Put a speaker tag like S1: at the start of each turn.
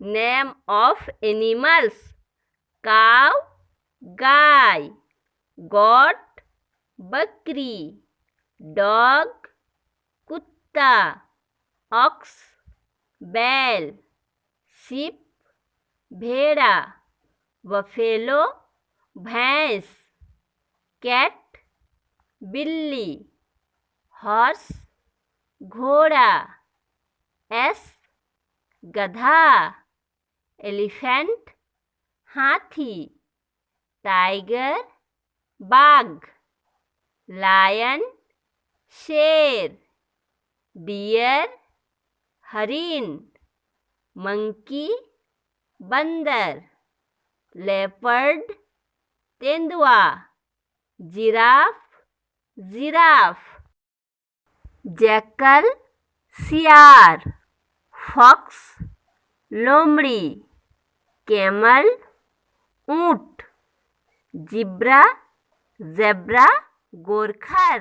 S1: Name of animals, काव गाय, गोट बकरी, dog कुत्ता, ऑक्स बैल, शिप भेड़ा, बफेलो भैंस, कैट बिल्ली, हॉर्स घोड़ा, एस गधा, एलिफेंट हाथी, टाइगर बाघ, लायन शेर, डियर हरिन, मंकी बंदर, लेपर्ड तेंदुआ, जिराफ जिराफ, जैकल सियार, फॉक्स लोमड़ी, कैमल ऊंट, जिब्रा जेब्रा गोरखर।